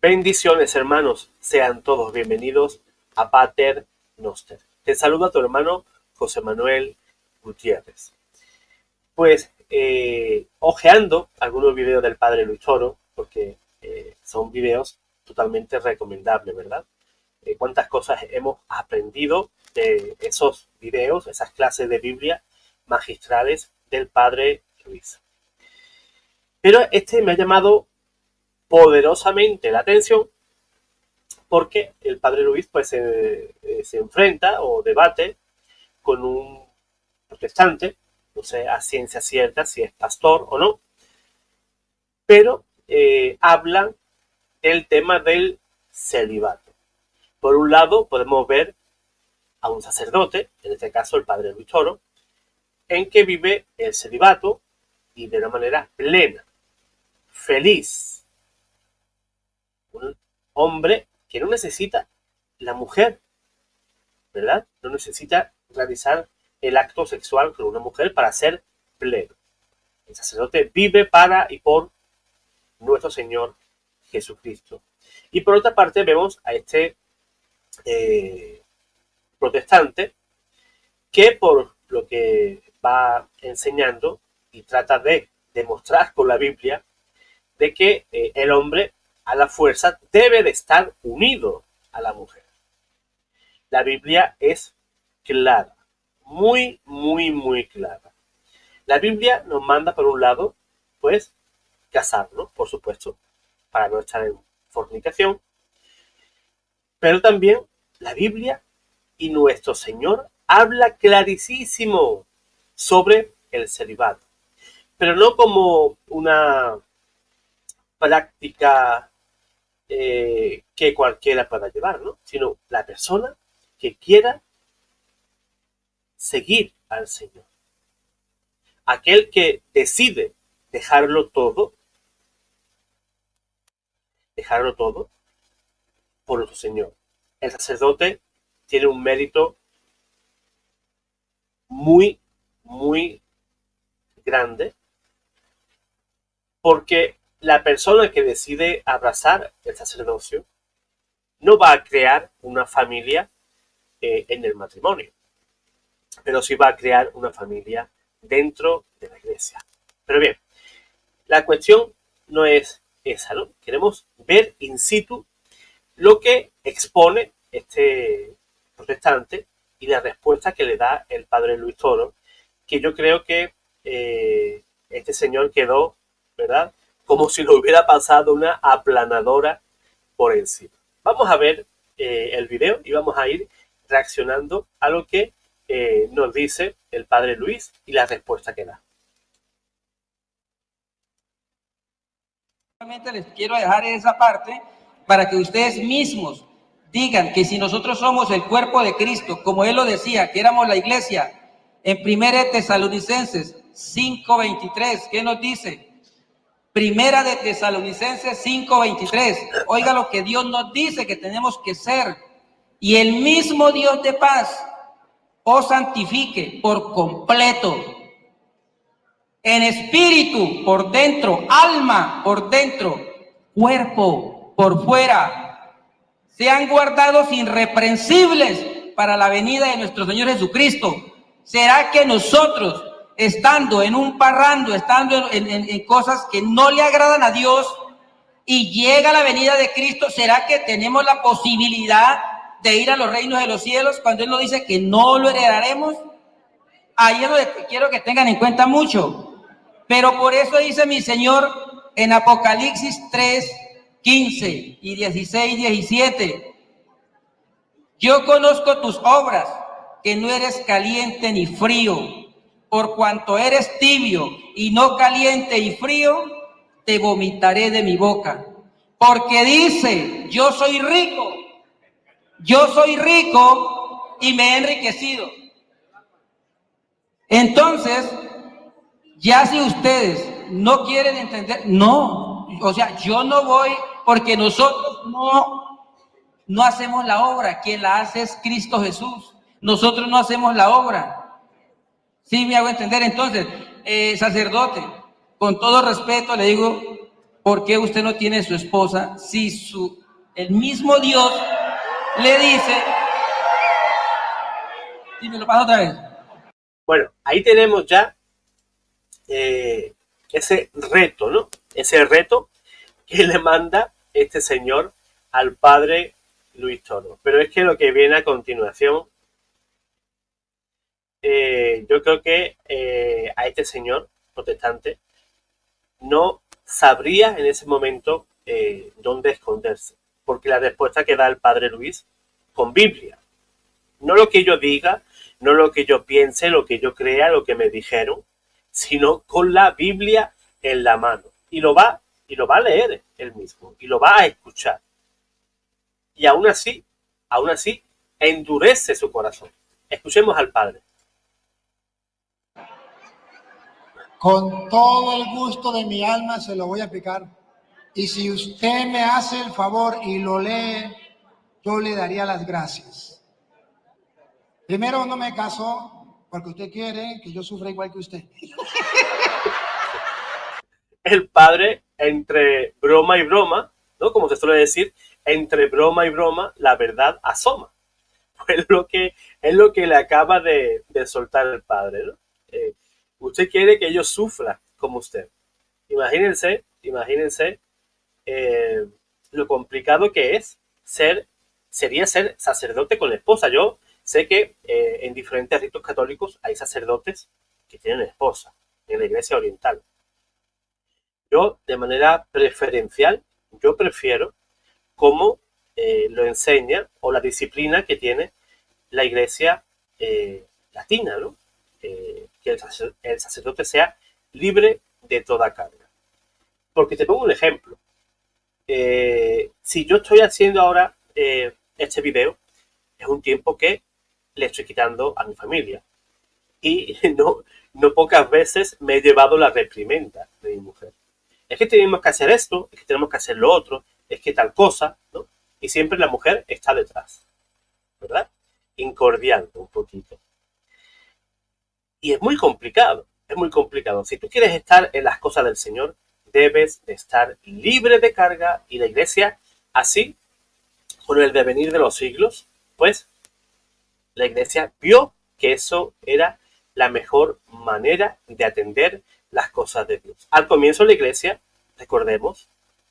Bendiciones, hermanos, sean todos bienvenidos a Pater Noster. Te saluda tu hermano José Manuel Gutiérrez. Pues ojeando algunos videos del padre Luis Toro, porque son videos totalmente recomendables, ¿verdad? Cuántas cosas hemos aprendido de esos videos, esas clases de Biblia magistrales del padre Luis. Pero este me ha llamado poderosamente la atención porque el padre Luis pues se enfrenta o debate con un protestante, no sé a ciencia cierta si es pastor o no, pero hablan del tema del celibato. Por un lado podemos ver a un sacerdote, en este caso el padre Luis Toro, en que vive el celibato y de una manera plena, feliz. Un hombre que no necesita la mujer, ¿verdad? No necesita realizar el acto sexual con una mujer para ser pleno. El sacerdote vive para y por nuestro Señor Jesucristo. Y por otra parte vemos a este protestante que por lo que va enseñando y trata de demostrar con la Biblia de que el hombre a la fuerza debe de estar unido a la mujer. La Biblia es clara, muy, muy, muy clara. La Biblia nos manda, por un lado, pues, casarnos, por supuesto, para no estar en fornicación, pero también la Biblia y nuestro Señor habla clarísimo sobre el celibato, pero no como una práctica que cualquiera pueda llevar, ¿no? Sino la persona que quiera seguir al Señor. Aquel que decide dejarlo todo por nuestro Señor. El sacerdote tiene un mérito muy, muy grande porque la persona que decide abrazar el sacerdocio no va a crear una familia en el matrimonio, pero sí va a crear una familia dentro de la iglesia. Pero bien, la cuestión no es esa, ¿no? Queremos ver in situ lo que expone este protestante y la respuesta que le da el padre Luis Toro, que yo creo que este señor quedó, ¿verdad?, como si le hubiera pasado una aplanadora por encima. Vamos a ver el video y vamos a ir reaccionando a lo que nos dice el padre Luis y la respuesta que da. Solamente les quiero dejar esa parte para que ustedes mismos digan que si nosotros somos el cuerpo de Cristo, como él lo decía, que éramos la iglesia, en 1 Tesalonicenses 5:23, ¿qué nos dice? Primera de Tesalonicenses 5:23. Oiga lo que Dios nos dice que tenemos que ser. Y el mismo Dios de paz os santifique por completo, en espíritu por dentro, alma por dentro, cuerpo por fuera, sean guardados irreprensibles para la venida de nuestro Señor Jesucristo. ¿Será que nosotros, estando en un parrando, estando en cosas que no le agradan a Dios, y llega la venida de Cristo, será que tenemos la posibilidad de ir a los reinos de los cielos cuando Él nos dice que no lo heredaremos? Ahí es donde quiero que tengan en cuenta mucho. Pero por eso dice mi Señor en Apocalipsis 3:15 y 16, 17. Yo conozco tus obras, que no eres caliente ni frío. Por cuanto eres tibio y no caliente y frío, te vomitaré de mi boca. Porque dice, yo soy rico y me he enriquecido. Entonces, ya si ustedes no quieren entender, no, o sea, yo no voy, porque nosotros no hacemos la obra, quien la hace es Cristo Jesús. Nosotros no hacemos la obra. ¿Sí me hago entender? Entonces, sacerdote, con todo respeto le digo, ¿por qué usted no tiene su esposa si el mismo Dios le dice? Y me lo paso otra vez. Bueno, ahí tenemos ya ese reto, ¿no? Ese reto que le manda este señor al padre Luis Toro. Pero es que lo que viene a continuación, yo creo que a este señor protestante no sabría en ese momento dónde esconderse, porque la respuesta que da el padre Luis con Biblia, no lo que yo diga, no lo que yo piense, lo que yo crea, lo que me dijeron, sino con la Biblia en la mano. Y lo va a leer él mismo, y lo va a escuchar. Y aún así, endurece su corazón. Escuchemos al Padre. Con todo el gusto de mi alma se lo voy a explicar. Y si usted me hace el favor y lo lee, yo le daría las gracias. Primero, no me caso porque usted quiere que yo sufra igual que usted. El Padre, entre broma y broma, ¿no? Como se suele decir, entre broma y broma, la verdad asoma. Pues es lo que le acaba de soltar el Padre, ¿no? Usted quiere que yo sufra como usted. Imagínense lo complicado que es sería ser sacerdote con la esposa. Yo sé que en diferentes ritos católicos hay sacerdotes que tienen esposa en la iglesia oriental. Yo, de manera preferencial, yo prefiero como lo enseña o la disciplina que tiene la iglesia latina, ¿no? Que el sacerdote sea libre de toda carga. Porque te pongo un ejemplo. Si yo estoy haciendo ahora este video, es un tiempo que le estoy quitando a mi familia. Y no pocas veces me he llevado la reprimenda de mi mujer. Es que tenemos que hacer esto, es que tenemos que hacer lo otro, es que tal cosa, ¿no? Y siempre la mujer está detrás, ¿verdad? Incordiando un poquito. Y es muy complicado, es muy complicado. Si tú quieres estar en las cosas del Señor, debes de estar libre de carga, y la iglesia, así, con el devenir de los siglos, pues la iglesia vio que eso era la mejor manera de atender las cosas de Dios. Al comienzo la iglesia, recordemos,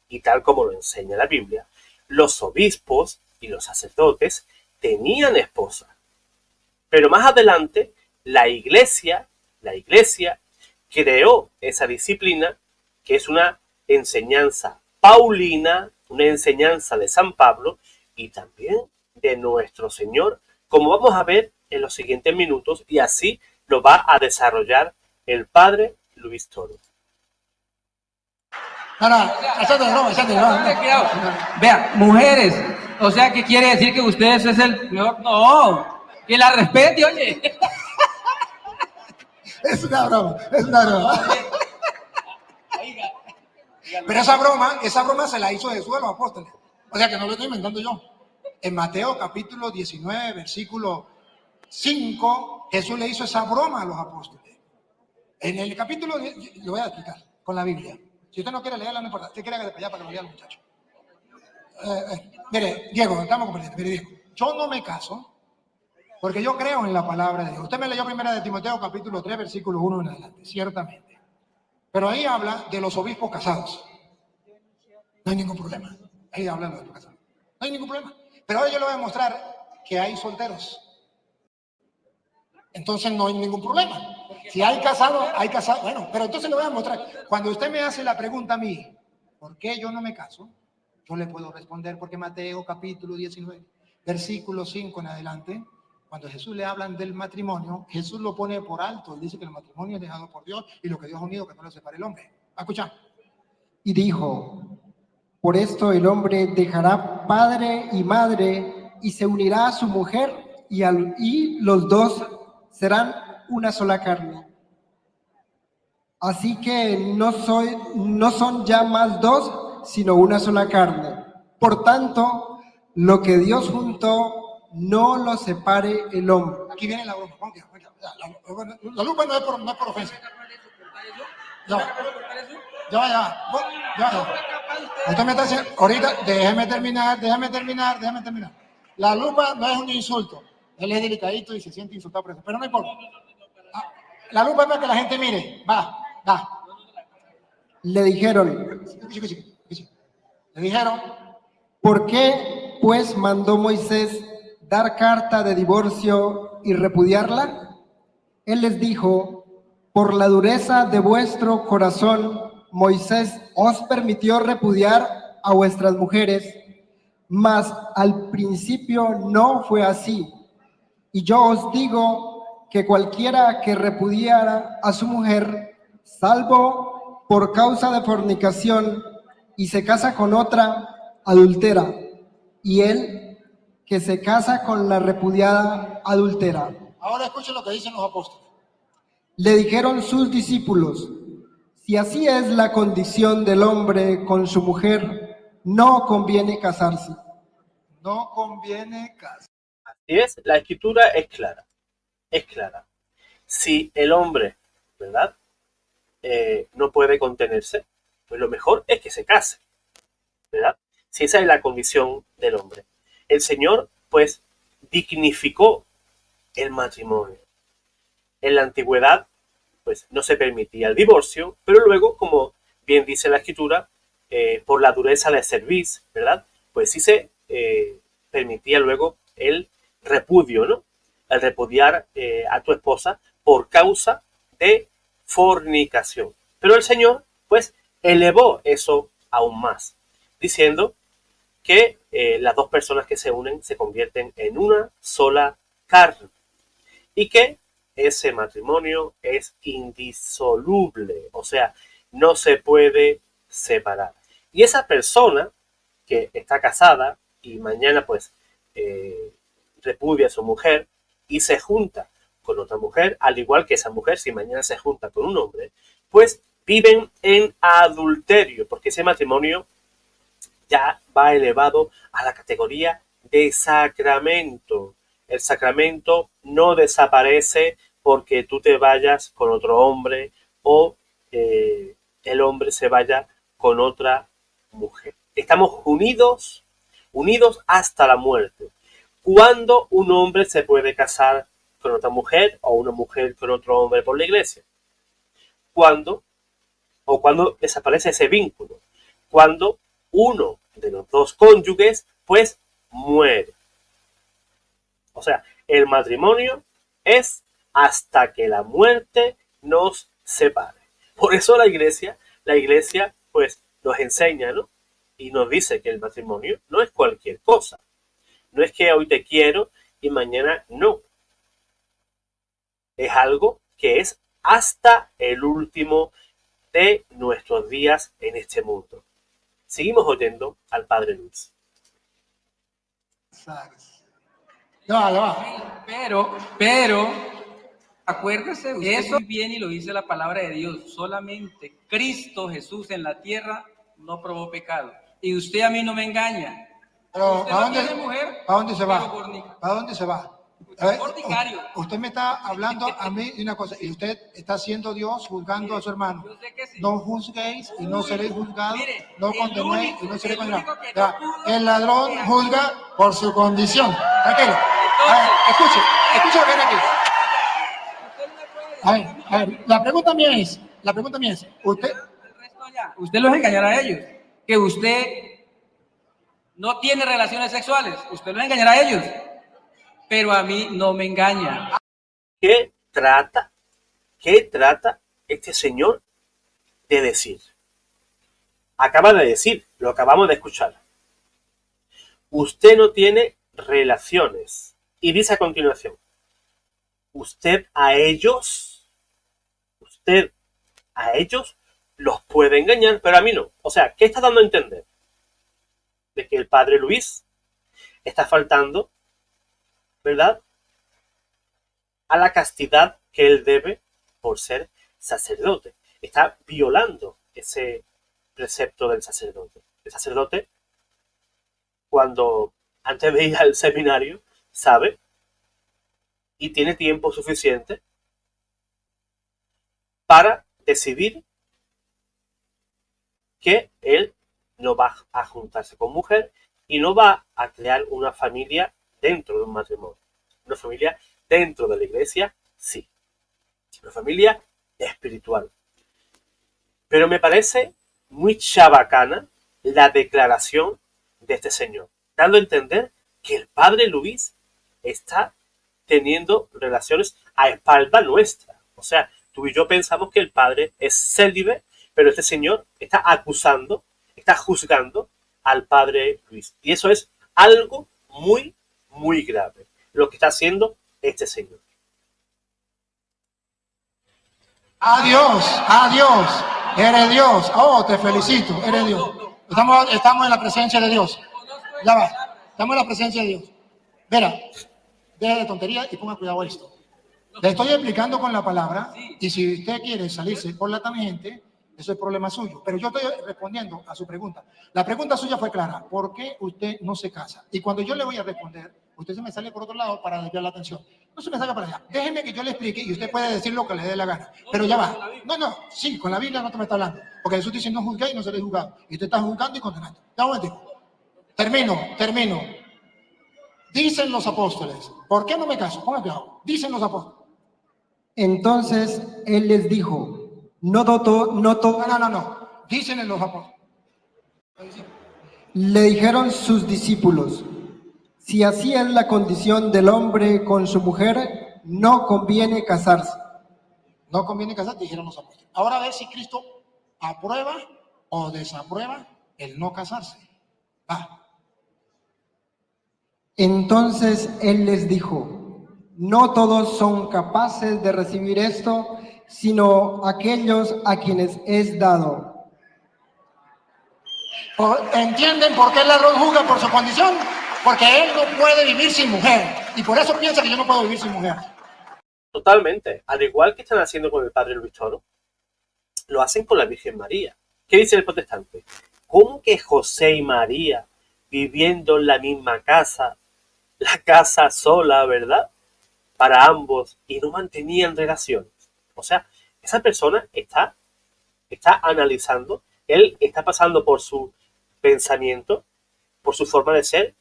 y tal como lo enseña la Biblia, los obispos y los sacerdotes tenían esposa. Pero más adelante la iglesia creó esa disciplina, que es una enseñanza paulina, una enseñanza de San Pablo y también de nuestro Señor, como vamos a ver en los siguientes minutos, y así lo va a desarrollar el padre Luis Toro. Vea, mujeres, o sea, ¿qué quiere decir que ustedes es el peor? No, que la respete, oye. Es una broma. Pero esa broma se la hizo Jesús a los apóstoles. O sea que no lo estoy inventando yo. En Mateo capítulo 19, versículo 5, Jesús le hizo esa broma a los apóstoles. En el capítulo, lo voy a explicar con la Biblia. Si usted no quiere leerla, no importa. Usted quiere que de allá para que lo lea el muchacho. Mire, Diego, estamos comprendiendo. Mire, Diego, yo no me caso porque yo creo en la palabra de Dios. Usted me leyó primera de Timoteo capítulo 3, versículo 1 en adelante, ciertamente. Pero ahí habla de los obispos casados. No hay ningún problema. Ahí habla de los obispos casados. No hay ningún problema. Pero ahora yo le voy a mostrar que hay solteros. Entonces no hay ningún problema. Si hay casados, hay casados. Bueno, pero entonces le voy a mostrar. Cuando usted me hace la pregunta a mí, ¿por qué yo no me caso? Yo le puedo responder porque Mateo capítulo 19, versículo 5 en adelante, cuando Jesús le hablan del matrimonio, Jesús lo pone por alto. Él dice que el matrimonio es dejado por Dios y lo que Dios ha unido, que no lo separe el hombre. ¿Va a escuchar? Y dijo: por esto el hombre dejará padre y madre y se unirá a su mujer y los dos serán una sola carne. Así que no son ya más dos, sino una sola carne. Por tanto, lo que Dios juntó, no lo separe el hombre. Aquí viene la broma. La lupa no es por ofensa. No. Ya va, ya va. Ya va. Usted me está haciendo, ahorita, déjeme terminar. La lupa no es un insulto. Él es delicadito y se siente insultado por eso, pero no importa. Ah, la lupa es para que la gente mire. Va. Le dijeron, Escuche. Le dijeron, ¿por qué pues mandó Moisés dar carta de divorcio y repudiarla? Él les dijo, por la dureza de vuestro corazón, Moisés os permitió repudiar a vuestras mujeres, mas al principio no fue así. Y yo os digo que cualquiera que repudiara a su mujer, salvo por causa de fornicación, y se casa con otra, adultera. Y él que se casa con la repudiada, adultera. ahora escuchen lo que dicen los apóstoles. Le dijeron sus discípulos, si así es la condición del hombre con su mujer, no conviene casarse. No conviene casar. Así es, la escritura es clara. Si el hombre, ¿verdad? No puede contenerse, pues lo mejor es que se case, ¿verdad? Si esa es la condición del hombre. El Señor, pues, dignificó el matrimonio. En la antigüedad, pues, no se permitía el divorcio, pero luego, como bien dice la escritura, por la dureza de cerviz, ¿verdad? Pues sí se permitía luego el repudio, ¿no? El repudiar a tu esposa por causa de fornicación. Pero el Señor, pues, elevó eso aún más, diciendo que las dos personas que se unen se convierten en una sola carne y que ese matrimonio es indisoluble, o sea, no se puede separar. Y esa persona que está casada y mañana pues repudia a su mujer y se junta con otra mujer, al igual que esa mujer si mañana se junta con un hombre, pues viven en adulterio, porque ese matrimonio ya va elevado a la categoría de sacramento. El sacramento no desaparece porque tú te vayas con otro hombre o el hombre se vaya con otra mujer. Estamos unidos hasta la muerte. ¿Cuándo un hombre se puede casar con otra mujer o una mujer con otro hombre por la iglesia? Cuando desaparece ese vínculo, cuando uno de los dos cónyuges pues muere. O sea, el matrimonio es hasta que la muerte nos separe. Por eso la iglesia pues nos enseña, ¿no? Y nos dice que el matrimonio no es cualquier cosa. No es que hoy te quiero y mañana no. Es algo que es hasta el último de nuestros días en este mundo. Seguimos oyendo al Padre Luis. Ya va. Pero, acuérdese, eso bien y lo dice la palabra de Dios. Solamente Cristo Jesús en la tierra no probó pecado. Y usted a mí no me engaña. Pero ¿para dónde se va? Fornicario. ¿Para dónde se va? Usted me está hablando a mí de una cosa y usted está siendo Dios juzgando a su hermano. Yo sé que sí. No juzguéis y no seréis juzgados, Mire, no el condenéis único- y no seréis el condenados. único que Ya, no pudo- el ladrón juzga por su condición. Tranquilo. A ver, escuche lo que viene aquí. A ver, la pregunta mía es, usted los engañará a ellos. Que usted no tiene relaciones sexuales, usted los engañará a ellos. Pero a mí no me engaña. ¿Qué trata este señor de decir? Acaba de decir, lo acabamos de escuchar. Usted no tiene relaciones. Y dice a continuación, usted a ellos los puede engañar, pero a mí no. O sea, ¿qué está dando a entender? De que el Padre Luis está faltando, ¿verdad?, a la castidad que él debe por ser sacerdote. Está violando ese precepto del sacerdote. El sacerdote, cuando antes de ir al seminario, sabe y tiene tiempo suficiente para decidir que él no va a juntarse con mujer y no va a crear una familia dentro de un matrimonio. Una familia dentro de la iglesia, sí. Una familia espiritual. Pero me parece muy chabacana la declaración de este señor, dando a entender que el padre Luis está teniendo relaciones a espalda nuestra. O sea, tú y yo pensamos que el padre es célibe, pero este señor está acusando, está juzgando al padre Luis. Y eso es algo muy, muy grave, lo que está haciendo este señor. Adiós, adiós. Eres Dios. Oh, te felicito. Eres Dios. Estamos en la presencia de Dios. Ya va. Estamos en la presencia de Dios. Verá, deje de tontería y ponga cuidado a esto. Le estoy explicando con la palabra y si usted quiere salirse por la tangente, eso es problema suyo. Pero yo estoy respondiendo a su pregunta. La pregunta suya fue clara. ¿Por qué usted no se casa? Y cuando yo le voy a responder, usted se me sale por otro lado para desviar la atención. No se me salga para allá. Déjeme que yo le explique y usted puede decir lo que le dé la gana. Pero ya va. No, sí, con la Biblia no te me está hablando. Porque Jesús dice no juzguéis y no seréis juzgados. Y usted está juzgando y condenando. Ya un momentico. Termino. Dicen los apóstoles. ¿Por qué no me caso? Ponga cuidado. Dicen los apóstoles. Entonces él les dijo, no. Dicen los apóstoles. Le dijeron sus discípulos, si así es la condición del hombre con su mujer, no conviene casarse. No conviene casarse, dijeron los apóstoles. Ahora a ver si Cristo aprueba o desaprueba el no casarse. Va. Entonces él les dijo, no todos son capaces de recibir esto, sino aquellos a quienes es dado. ¿Entienden por qué el ladrón juzga por su condición? Porque él no puede vivir sin mujer. Y por eso piensa que yo no puedo vivir sin mujer. Totalmente. Al igual que están haciendo con el padre Luis Toro, lo hacen con la Virgen María. ¿Qué dice el protestante? ¿Cómo que José y María, viviendo en la misma casa, la casa sola, ¿verdad?, para ambos, y no mantenían relaciones? O sea, esa persona está analizando, él está pasando por su pensamiento, por su forma de ser,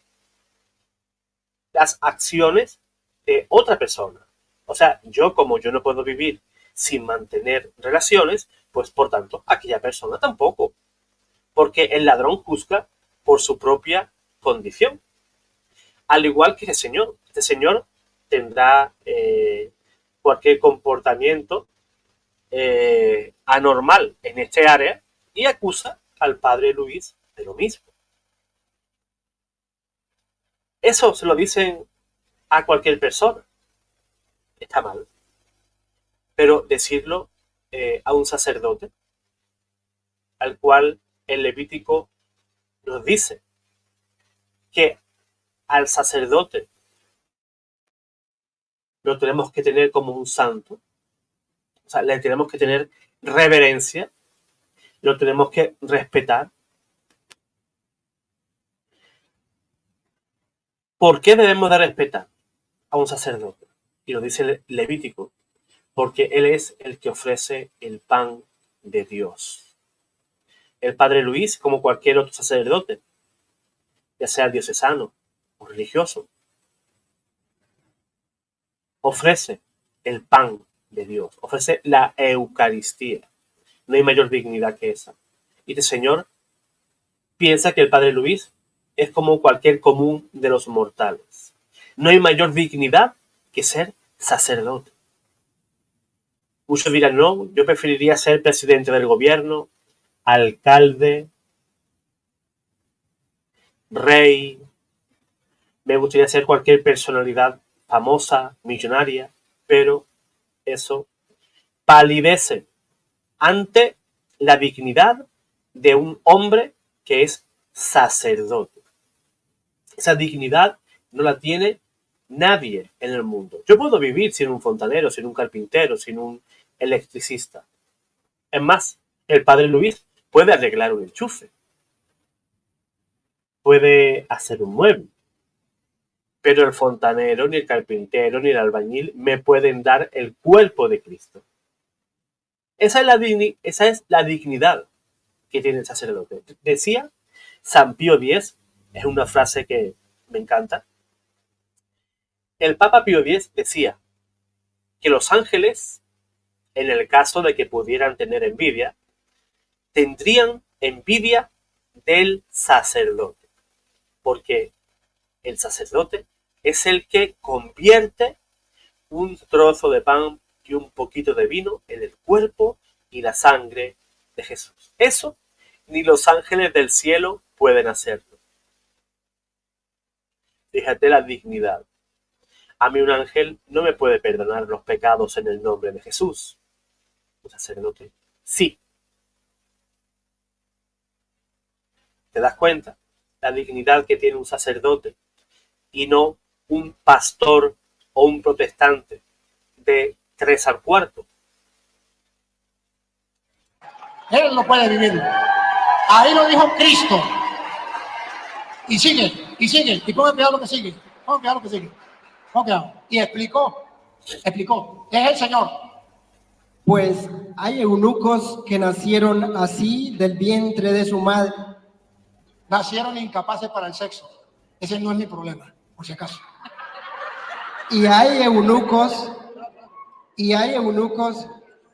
las acciones de otra persona. O sea, como yo no puedo vivir sin mantener relaciones, pues por tanto, aquella persona tampoco. Porque el ladrón juzga por su propia condición. Al igual que este señor tendrá cualquier comportamiento anormal en este área y acusa al padre Luis de lo mismo. Eso se lo dicen a cualquier persona. Está mal. Pero decirlo a un sacerdote, al cual el Levítico nos dice que al sacerdote lo tenemos que tener como un santo, o sea, le tenemos que tener reverencia, lo tenemos que respetar. ¿Por qué debemos de respetar a un sacerdote? Y lo dice el Levítico, porque él es el que ofrece el pan de Dios. El padre Luis, como cualquier otro sacerdote, ya sea diocesano o religioso, ofrece el pan de Dios, ofrece la Eucaristía. No hay mayor dignidad que esa. Y este señor piensa que el padre Luis es como cualquier común de los mortales. No hay mayor dignidad que ser sacerdote. Muchos dirán, no, yo preferiría ser presidente del gobierno, alcalde, rey, me gustaría ser cualquier personalidad famosa, millonaria, pero eso palidece ante la dignidad de un hombre que es sacerdote. Esa dignidad no la tiene nadie en el mundo. Yo puedo vivir sin un fontanero, sin un carpintero, sin un electricista. Es más, el padre Luis puede arreglar un enchufe, puede hacer un mueble, pero el fontanero, ni el carpintero, ni el albañil me pueden dar el cuerpo de Cristo. Esa es la dignidad que tiene el sacerdote. Decía San Pío X, es una frase que me encanta. El Papa Pío X decía que los ángeles, en el caso de que pudieran tener envidia, tendrían envidia del sacerdote, porque el sacerdote es el que convierte un trozo de pan y un poquito de vino en el cuerpo y la sangre de Jesús. Eso ni los ángeles del cielo pueden hacerlo. Fíjate la dignidad. A mí un ángel no me puede perdonar los pecados en el nombre de Jesús. Un sacerdote, sí. ¿Te das cuenta? La dignidad que tiene un sacerdote y no un pastor o un protestante de 3 al cuarto. Él no puede vivirlo. Ahí lo dijo Cristo. Y sigue, y sigue. Y pongan cuidado lo que sigue. Pongan cuidado lo que sigue. Pongan cuidado. Y explicó. Es el Señor. Pues hay eunucos que nacieron así del vientre de su madre. Nacieron incapaces para el sexo. Ese no es mi problema, por si acaso. Y hay eunucos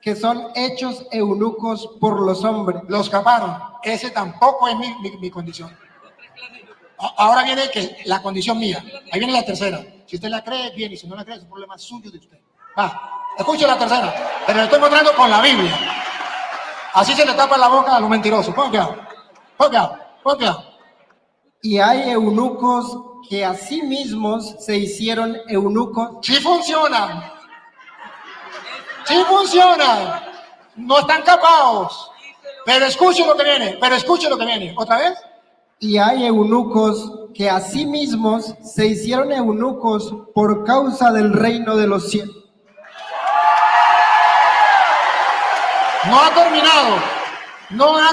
que son hechos eunucos por los hombres. Los escaparon. Ese tampoco es mi condición. Ahora viene la condición mía. Ahí viene la tercera. Si usted la cree, bien. Y si no la cree, es un problema suyo de usted. Escuche la tercera. Pero le estoy mostrando con la Biblia. Así se le tapa la boca a los mentirosos. Pon cuidado. Y hay eunucos que a sí mismos se hicieron eunucos. Sí funcionan. No están capados. Pero escuchen lo que viene. ¿Otra vez? Y hay eunucos que a sí mismos se hicieron eunucos por causa del reino de los cielos. No ha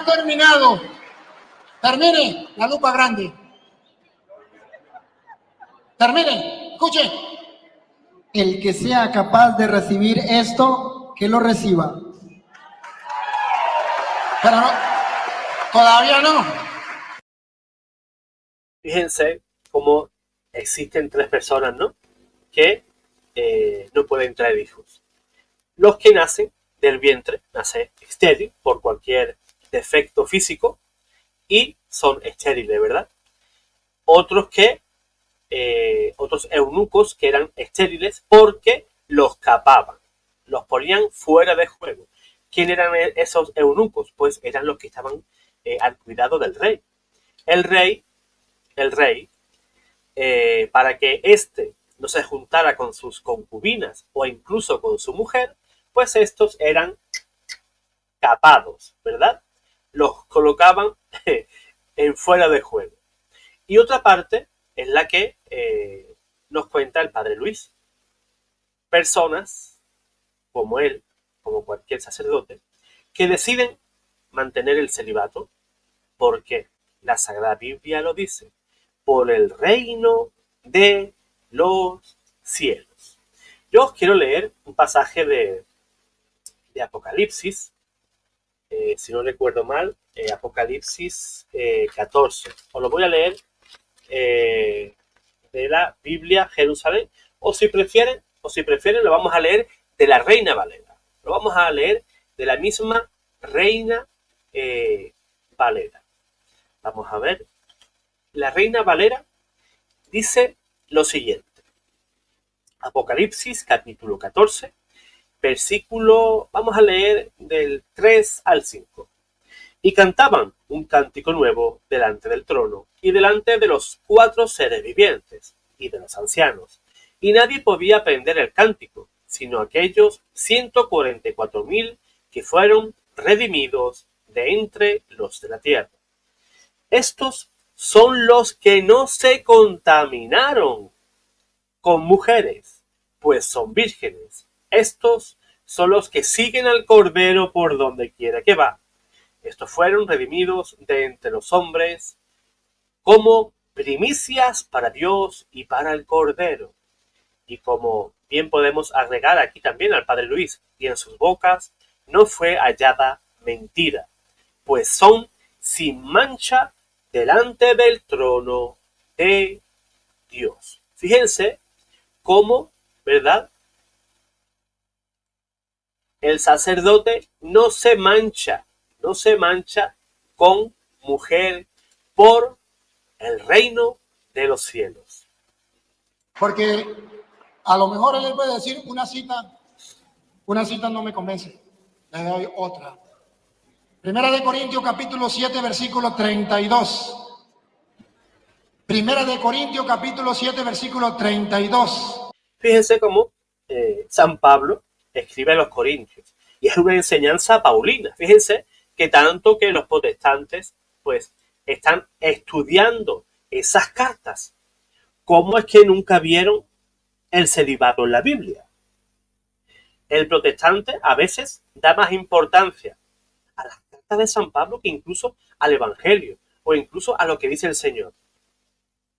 terminado. Termine la lupa grande. Termine. Escuche. El que sea capaz de recibir esto, que lo reciba. Pero no, todavía no. Fíjense cómo existen 3 personas, ¿no? Que no pueden traer hijos. Los que nacen del vientre, nacen estéril por cualquier defecto físico y son estériles, ¿verdad? Otros eunucos que eran estériles porque los capaban, los ponían fuera de juego. ¿Quién eran esos eunucos? Pues eran los que estaban al cuidado del rey. El rey, para que éste no se juntara con sus concubinas o incluso con su mujer, pues estos eran capados, ¿verdad? Los colocaban en fuera de juego. Y otra parte es la que nos cuenta el padre Luis. Personas como él, como cualquier sacerdote, que deciden mantener el celibato porque la Sagrada Biblia lo dice, por el reino de los cielos. Yo os quiero leer un pasaje de Apocalipsis, si no recuerdo mal, Apocalipsis 14. Os lo voy a leer de la Biblia Jerusalén, o si prefieren, lo vamos a leer de la Reina Valera. Lo vamos a leer de la misma Reina Valera. Vamos a ver. La Reina Valera dice lo siguiente. Apocalipsis capítulo 14, versículo, vamos a leer del 3 al 5. Y cantaban un cántico nuevo delante del trono y delante de los 4 seres vivientes y de los ancianos. Y nadie podía aprender el cántico, sino aquellos 144.000 que fueron redimidos de entre los de la tierra. Estos son los que no se contaminaron con mujeres, pues son vírgenes. Estos son los que siguen al Cordero por donde quiera que va. Estos fueron redimidos de entre los hombres como primicias para Dios y para el Cordero. Y como bien podemos agregar aquí también al Padre Luis, y en sus bocas no fue hallada mentira, pues son sin mancha delante del trono de Dios. Fíjense cómo, ¿verdad? El sacerdote no se mancha con mujer por el reino de los cielos. Porque a lo mejor él le puede decir una cita no me convence, le doy otra. Primera de Corintios capítulo 7 versículo 32. Primera de Corintios capítulo 7 versículo 32. Fíjense cómo San Pablo escribe a los Corintios y es una enseñanza paulina. Fíjense que tanto que los protestantes pues están estudiando esas cartas. ¿Cómo es que nunca vieron el celibato en la Biblia? El protestante a veces da más importancia a las cartas de San Pablo que incluso al Evangelio o incluso a lo que dice el Señor.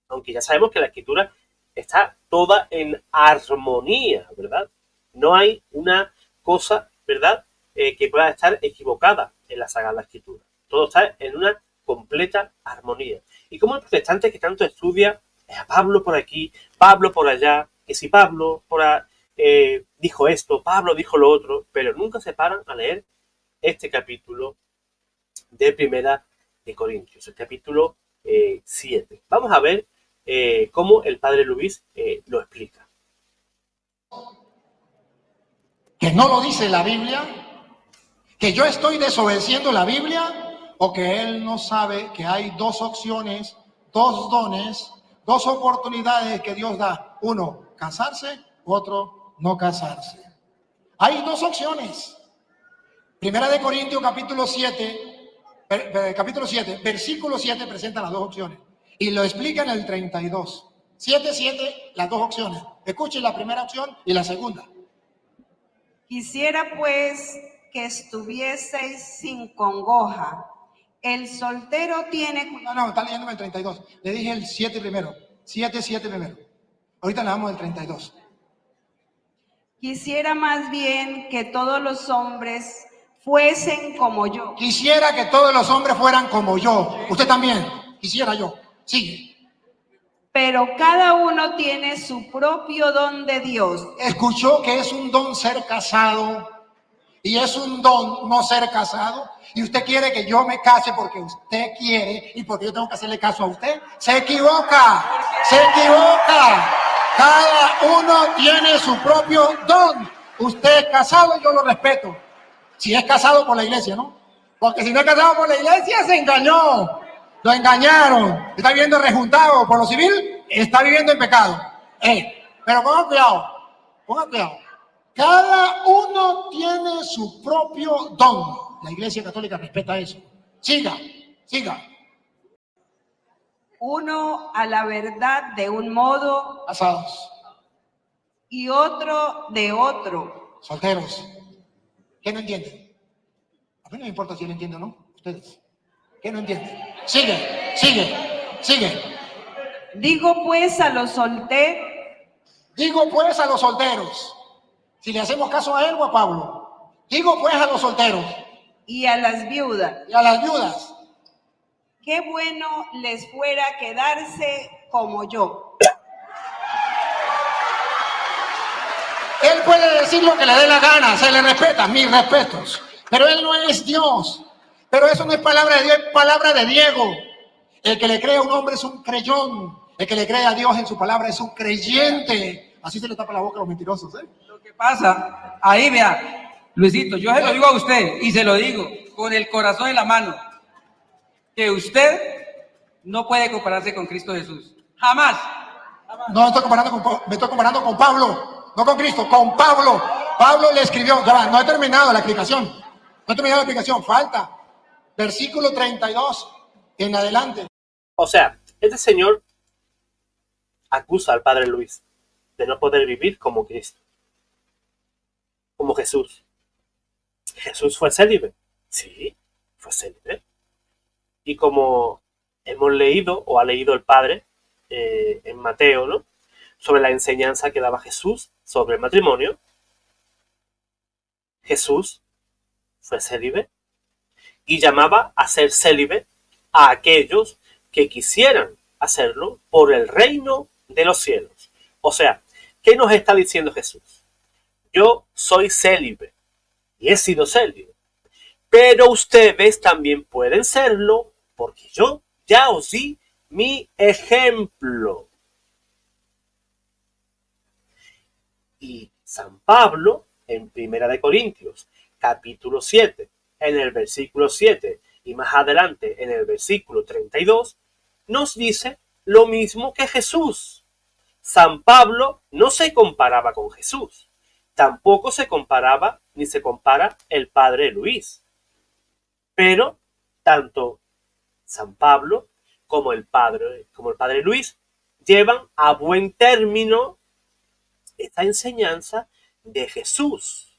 Aunque ya sabemos que la Escritura está toda en armonía, ¿verdad? No hay una cosa, ¿verdad?, que pueda estar equivocada en la Sagrada Escritura. Todo está en una completa armonía. Y como el protestante que tanto estudia a Pablo por aquí, Pablo por allá, que si Pablo dijo esto, Pablo dijo lo otro, pero nunca se paran a leer este capítulo de Primera de Corintios, el capítulo 7. Vamos a ver cómo el padre Luis lo explica. Que no lo dice la Biblia, que yo estoy desobedeciendo la Biblia, o que él no sabe que hay dos opciones, dos dones, dos oportunidades que Dios da. Uno, casarse, otro, no casarse. Hay dos opciones. Primera de Corintios capítulo 7, versículo 7 presenta las dos opciones. Y lo explica en el 32. 7, las dos opciones. Escuchen la primera opción y la segunda. Quisiera pues que estuvieseis sin congoja. El soltero tiene... No, está leyéndome el 32. Le dije el 7 primero. 7 primero. Ahorita le damos el 32. Quisiera más bien que todos los hombres fuesen como yo. Quisiera que todos los hombres fueran como yo. Usted también. Quisiera yo. Sigue. Pero cada uno tiene su propio don de Dios. Escuchó que es un don ser casado y es un don no ser casado. Y usted quiere que yo me case porque usted quiere y porque yo tengo que hacerle caso a usted. Se equivoca. Se equivoca. Cada uno tiene su propio don. Usted es casado y yo lo respeto. Si es casado por la iglesia, ¿no? Porque si no es casado por la iglesia, se engañó. Lo engañaron. Está viviendo rejuntado por lo civil, está viviendo en pecado. Pero pongan cuidado. Cada uno tiene su propio don. La iglesia católica respeta eso. Siga. Uno a la verdad de un modo Casados. y otro de otro. Solteros. ¿Qué no entienden? A mí no me importa si él entiende o no. Ustedes. ¿Qué no entienden? Sigue. Digo pues a los solteros. Si le hacemos caso a él o a Pablo. Digo pues a los solteros. y a las viudas. Y a las viudas. Qué bueno les fuera quedarse como yo. Él puede decir lo que le dé la gana, se le respeta, mis respetos. Pero él no es Dios. Pero eso no es palabra de Dios, es palabra de Diego. El que le cree a un hombre es un creyón. El que le cree a Dios en su palabra es un creyente. Así se le tapa la boca a los mentirosos, ¿eh? Lo que pasa, ahí vea, Luisito, yo se lo digo a usted y se lo digo con el corazón en la mano, que usted no puede compararse con Cristo Jesús. Jamás. No me estoy comparando con Pablo, no con Cristo, con Pablo. Pablo le escribió, ya va, no he terminado la explicación. Falta. Versículo 32 en adelante. O sea, este señor acusa al padre Luis de no poder vivir como Cristo, como Jesús. ¿Jesús fue célibe? Sí, fue célibe. Y como hemos leído, o ha leído el padre en Mateo, ¿no?, sobre la enseñanza que daba Jesús sobre el matrimonio, Jesús fue célibe y llamaba a ser célibe a aquellos que quisieran hacerlo por el reino de los cielos. O sea, ¿qué nos está diciendo Jesús? Yo soy célibe y he sido célibe, pero ustedes también pueden serlo porque yo ya os di mi ejemplo. Y San Pablo, en 1 Corintios, capítulo 7, en el versículo 7 y más adelante en el versículo 32, nos dice lo mismo que Jesús. San Pablo no se comparaba con Jesús, tampoco se comparaba ni se compara el padre Luis. Pero tanto San Pablo como el padre Luis llevan a buen término esta enseñanza de Jesús,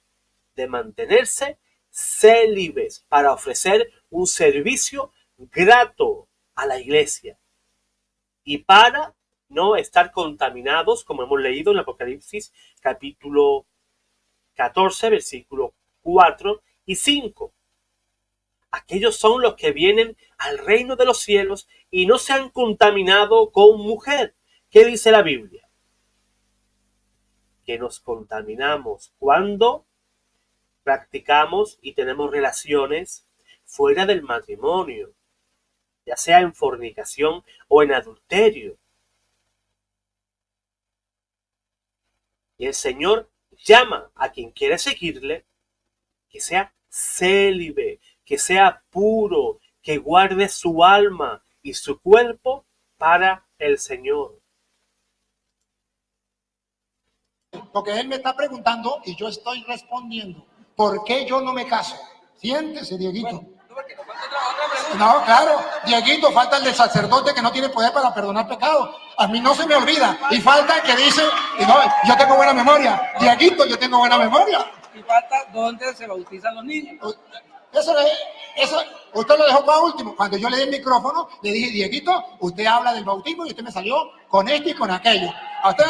de mantenerse célibes para ofrecer un servicio grato a la iglesia y para no estar contaminados, como hemos leído en Apocalipsis capítulo 14, versículos 4 y 5. Aquellos son los que vienen al reino de los cielos y no se han contaminado con mujer. ¿Qué dice la Biblia? Que nos contaminamos cuando practicamos y tenemos relaciones fuera del matrimonio, ya sea en fornicación o en adulterio. Y el Señor llama a quien quiere seguirle que sea célibe, que sea puro, que guarde su alma y su cuerpo para el Señor. Porque él me está preguntando y yo estoy respondiendo. ¿Por qué yo no me caso? Siéntese, Dieguito. No, claro, Dieguito, falta el del sacerdote que no tiene poder para perdonar pecados. A mí no se me olvida. Y falta el que dice, y no, yo tengo buena memoria. Dieguito, yo tengo buena memoria. Y falta dónde se bautizan los niños. Eso, usted lo dejó para último. Cuando yo le di el micrófono, le dije, Dieguito, usted habla del bautismo y usted me salió con esto y con aquello. A usted...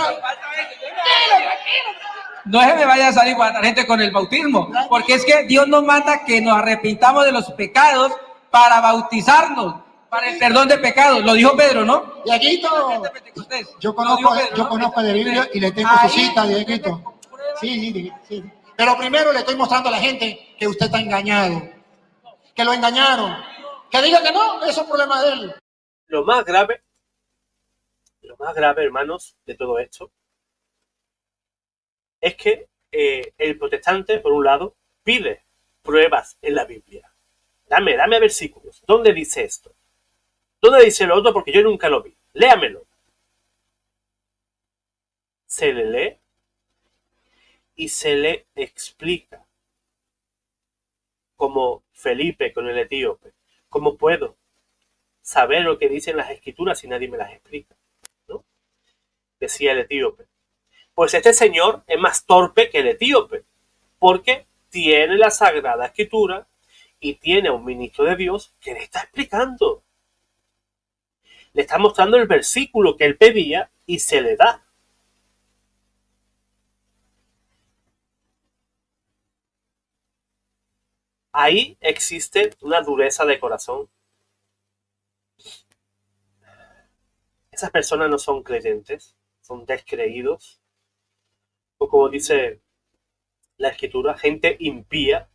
No se me vaya a salir la gente con el bautismo, porque es que Dios nos manda que nos arrepintamos de los pecados para bautizarnos, para el perdón de pecados. Lo dijo Pedro, ¿no? Dieguito, yo conozco de Biblia y le tengo su cita, Dieguito. Sí. Pero primero le estoy mostrando a la gente que usted está engañado, que lo engañaron, que diga que no, eso es problema de él. Lo más grave, hermanos, de todo esto, es que el protestante, por un lado, pide pruebas en la Biblia. Dame versículos. ¿Dónde dice esto? ¿Dónde dice lo otro? Porque yo nunca lo vi. Léamelo. Se le lee y se le explica. Como Felipe con el etíope. ¿Cómo puedo saber lo que dicen las escrituras si nadie me las explica? ¿No? Decía el etíope. Pues este señor es más torpe que el etíope, porque tiene la Sagrada Escritura y tiene a un ministro de Dios que le está explicando. Le está mostrando el versículo que él pedía y se le da. Ahí existe una dureza de corazón. Esas personas no son creyentes, son descreídos. O como dice la Escritura, gente impía.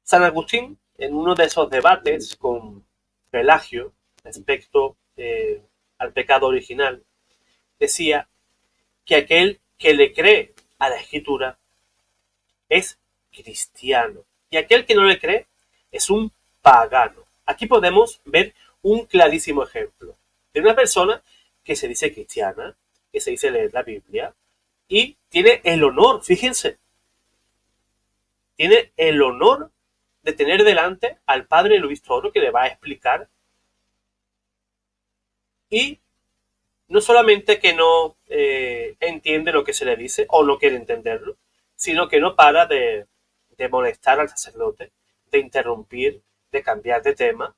San Agustín, en uno de esos debates con Pelagio respecto al pecado original, decía que aquel que le cree a la Escritura es cristiano y aquel que no le cree es un pagano. Aquí podemos ver un clarísimo ejemplo de una persona que se dice cristiana, que se dice leer la Biblia y tiene el honor, fíjense, tiene el honor de tener delante al padre Luis Toro que le va a explicar, y no solamente que no entiende lo que se le dice o no quiere entenderlo, sino que no para de molestar al sacerdote, de interrumpir, de cambiar de tema.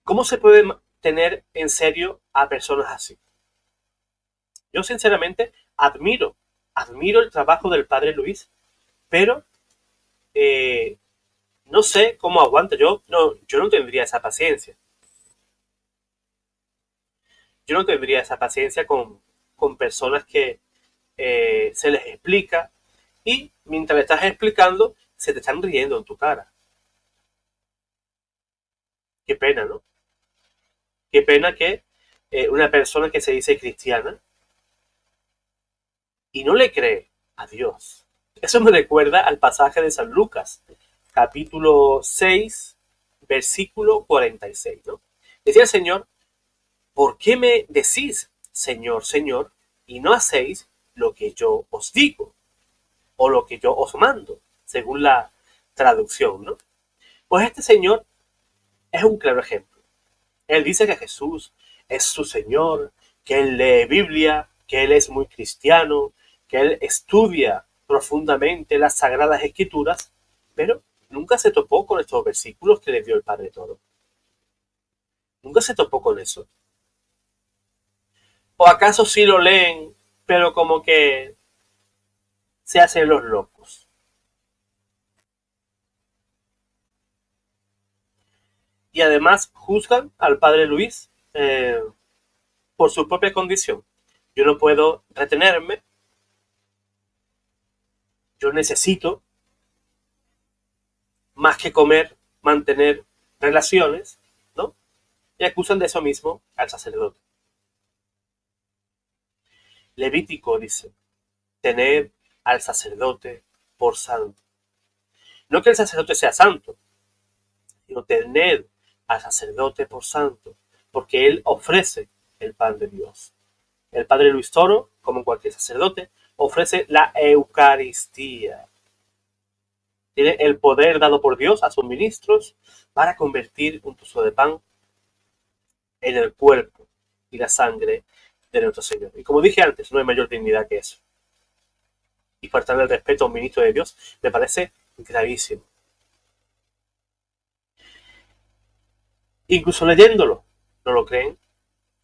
¿Cómo se puede tener en serio a personas así? Yo sinceramente admiro admiro el trabajo del padre Luis, pero no sé cómo aguanta. Yo no tendría esa paciencia. Yo no tendría esa paciencia con personas que se les explica y mientras le estás explicando se te están riendo en tu cara. Qué pena, ¿no? Qué pena que una persona que se dice cristiana y no le cree a Dios. Eso me recuerda al pasaje de San Lucas, capítulo 6, versículo 46, ¿no? Decía el Señor: ¿por qué me decís, Señor, Señor, y no hacéis lo que yo os digo o lo que yo os mando, según la traducción, ¿no? Pues este señor es un claro ejemplo. Él dice que Jesús es su Señor, que él lee Biblia, que él es muy cristiano, que él estudia profundamente las Sagradas Escrituras, pero nunca se topó con estos versículos que le dio el Padre Toro. Nunca se topó con eso. ¿O acaso sí lo leen, pero como que se hacen los locos? Y además juzgan al Padre Luis por su propia condición. Yo no puedo retenerme. Yo necesito, más que comer, mantener relaciones, ¿no? Y acusan de eso mismo al sacerdote. Levítico dice: tened al sacerdote por santo. No que el sacerdote sea santo, sino tened al sacerdote por santo, porque él ofrece el pan de Dios. El padre Luis Toro, como cualquier sacerdote, ofrece la Eucaristía. Tiene el poder dado por Dios a sus ministros para convertir un trozo de pan en el cuerpo y la sangre de nuestro Señor. Y como dije antes, no hay mayor dignidad que eso. Y faltarle el respeto a un ministro de Dios me parece gravísimo. Incluso leyéndolo, no lo creen.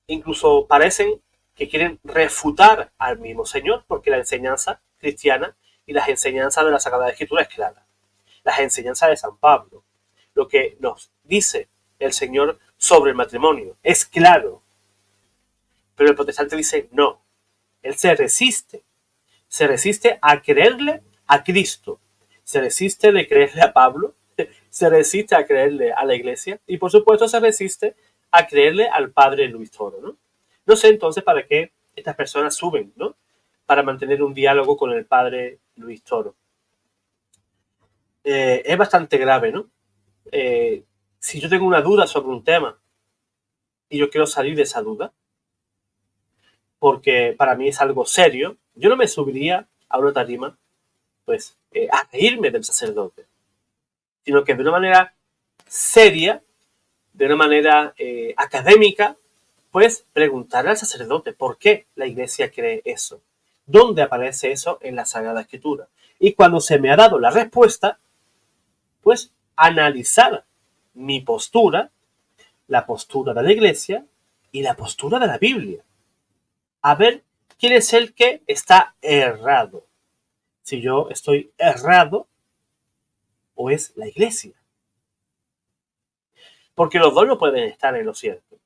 Incluso parecen que quieren refutar al mismo Señor, porque la enseñanza cristiana y las enseñanzas de la Sagrada Escritura es clara. Las enseñanzas de San Pablo, lo que nos dice el Señor sobre el matrimonio, es claro. Pero el protestante dice no. Él se resiste a creerle a Cristo, se resiste de creerle a Pablo, se resiste a creerle a la Iglesia y por supuesto se resiste a creerle al padre Luis Toro, ¿no? No sé entonces para qué estas personas suben, ¿no? Para mantener un diálogo con el padre Luis Toro. Es bastante grave, ¿no? Si yo tengo una duda sobre un tema y yo quiero salir de esa duda, porque para mí es algo serio, yo no me subiría a una tarima pues a reírme del sacerdote, sino que de una manera seria, de una manera académica, pues preguntarle al sacerdote por qué la Iglesia cree eso, dónde aparece eso en la Sagrada Escritura. Y cuando se me ha dado la respuesta, pues analizar mi postura, la postura de la Iglesia y la postura de la Biblia. A ver quién es el que está errado. Si yo estoy errado o es la Iglesia. Porque los dos no pueden estar en lo cierto.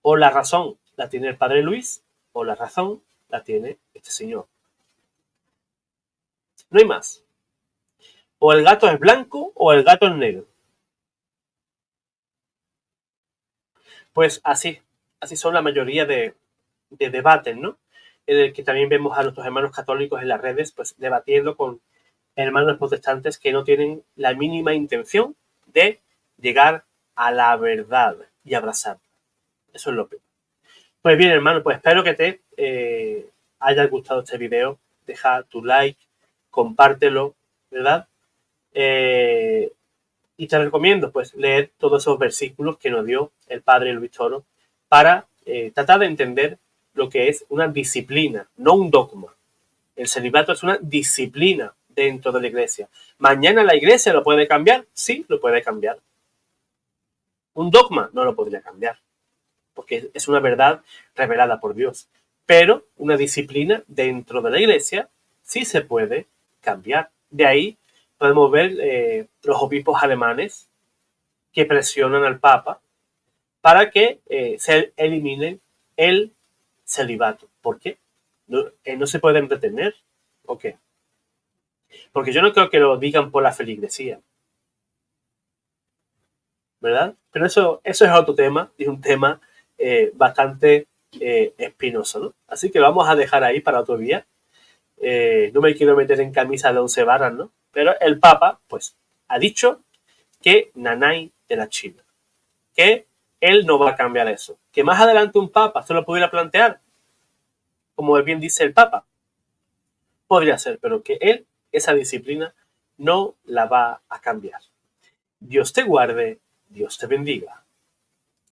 O la razón la tiene el padre Luis, o la razón la tiene este señor. No hay más. O el gato es blanco o el gato es negro. Pues así son la mayoría de debates, ¿no? En el que también vemos a nuestros hermanos católicos en las redes, pues debatiendo con hermanos protestantes que no tienen la mínima intención de llegar a la verdad y abrazarla. Eso es lo peor. Pues bien, hermano, pues espero que te haya gustado este video. Deja tu like, compártelo, ¿verdad? Y te recomiendo pues leer todos esos versículos que nos dio el padre Luis Toro para tratar de entender lo que es una disciplina, no un dogma. El celibato es una disciplina dentro de la Iglesia. ¿Mañana la Iglesia lo puede cambiar? Sí, lo puede cambiar. Un dogma no lo podría cambiar, porque es una verdad revelada por Dios. pero una disciplina dentro de la iglesia sí se puede cambiar. De ahí podemos ver los obispos alemanes que presionan al Papa para que se elimine el celibato. ¿Por qué? ¿No se pueden retener? ¿O qué? Porque yo no creo que lo digan por la feligresía, ¿verdad? Pero eso es otro tema, y un tema bastante espinoso, ¿no? Así que lo vamos a dejar ahí para otro día. No me quiero meter en camisa de 11 varas, ¿no? Pero el Papa, pues, ha dicho que nanay de la China, que él no va a cambiar eso, que más adelante un Papa se lo pudiera plantear, como bien dice el Papa, podría ser, pero que él, esa disciplina, no la va a cambiar. Dios te guarde, Dios te bendiga.